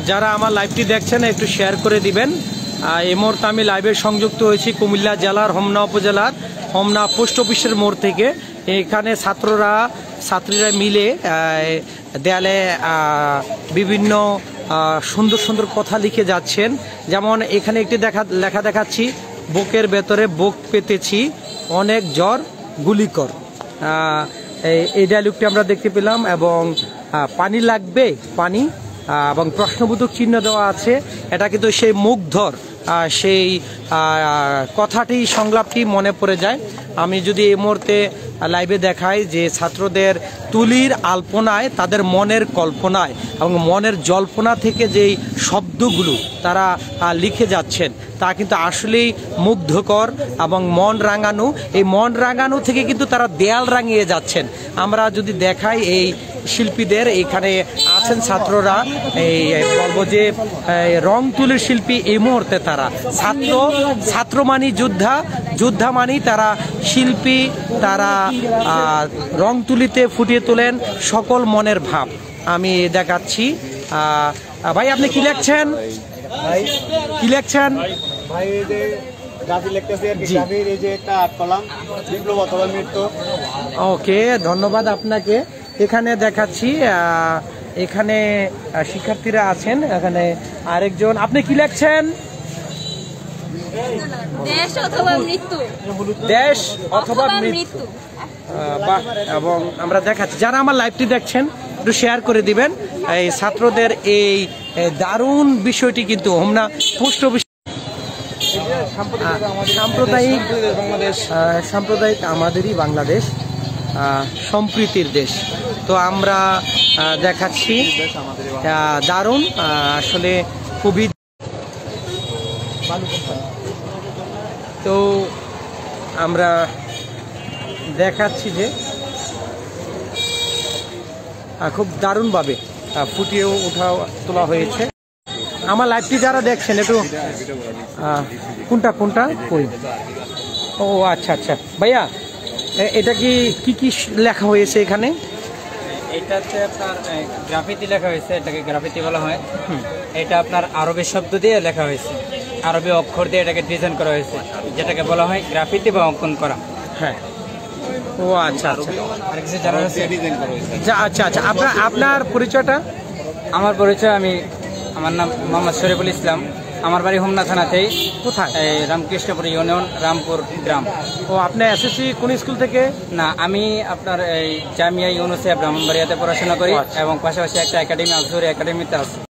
যারা আমার লাইভটি দেখছেন একটু শেয়ার করে দিবেন। এই মুহূর্তে আমি লাইভে সংযুক্ত হয়েছি কুমিল্লা জেলার হোমনা উপজেলার হোমনা পোস্ট অফিসের মোড় থেকে। এখানে ছাত্রীরা মিলে দেয়ালে বিভিন্ন সুন্দর সুন্দর কথা লিখে যাচ্ছেন। যেমন এখানে একটি লেখা দেখাচ্ছি, বুকের ভেতরে বুক পেতেছি, অনেক জ্বর গুলিকর। এই ডায়লগটি আমরা দেখতে পেলাম। এবং পানি লাগবে পানি, এবং প্রশ্নবোধক চিহ্ন দেওয়া আছে। এটা কিন্তু সেই মুগ্ধর সেই কথাটি সংলাপটি মনে পড়ে যায়। আমি যদি এই মুহূর্তে লাইভে দেখাই যে ছাত্রদের তুলির আলপনায়, তাদের মনের কল্পনায় এবং মনের জল্পনা থেকে যেই শব্দগুলো তারা লিখে যাচ্ছেন তা কিন্তু আসলেই মুগ্ধকর এবং মন রাঙানো। এই মন রাঙানো থেকে কিন্তু তারা দেয়াল রাঙিয়ে যাচ্ছেন। আমরা যদি দেখাই এই শিল্পীদের, এখানে আছেন ছাত্ররা, এই বলবো যে রং তুলির শিল্পী এই মুহূর্তে তারা ছাত্র মানি যোদ্ধা মানি তারা শিল্পী। তারা রং তুলিতে ফুটিয়ে তোলেন সকল মনের ভাব। আমি দেখাচ্ছি। ভাই আপনি কি লিখছেন? কি লিখছেন? ওকে, ধন্যবাদ আপনাকে। এখানে দেখাচ্ছি, এখানে শিক্ষার্থীরা আছেন। এখানে আরেকজন, আপনি কি লিখছেন? দেশ অথবা মৃত্যু। দেশ অথবা মৃত্যু। বাহ। এবং আমরা দেখাচ্ছি, যারা আমার লাইভটি দেখছেন একটু শেয়ার করে দিবেন। এই ছাত্রদের এই দারুণ বিষয়টি কিন্তু হোমনা পোস্ট অফিস সাম্প্রদায়িক আমাদেরই বাংলাদেশ, সম্প্রীতির দেশ। তো আমরা দেখাচ্ছি দারুণ, আসলে খুবই। তো আমরা দেখাচ্ছি যে খুব দারুণভাবে ফুটিয়ে তোলা হয়েছে। আমার লাইভটি যারা দেখছেন একটু কোনটা কই? ও আচ্ছা আচ্ছা ভাইয়া, এটা কি লেখা হয়েছে এখানে? এটাতে আপনার গ্রাফিতি লেখা হয়েছে, এটাকে গ্রাফিতি বলা হয়। এটা আপনার আরবি শব্দ দিয়ে লেখা হয়েছে, আরবি অক্ষর দিয়ে এটাকে ডিজাইন করা হয়েছে, যেটাকে বলা হয় গ্রাফিতি বা অঙ্কন করা। হ্যাঁ। ও আচ্ছা আচ্ছা, আচ্ছা আচ্ছা। আপনার পরিচয়টা? আমার পরিচয়, আমার নাম মোহাম্মদ শরীফুল ইসলাম। আমার বাড়ি হোমনা থানাতেই। কোথায়? এই রামকৃষ্ণপুর ইউনিয়ন, রামপুর গ্রাম। ও, আপনি এসএসসি কোন স্কুল থেকে? না, আমি আপনার এই জামিয়া ইউনুসিয়া ব্রাহ্মণবাড়িয়াতে পড়াশোনা করি এবং পাশাপাশি একটা একাডেমি, আজহুরি একাডেমিতে আছি।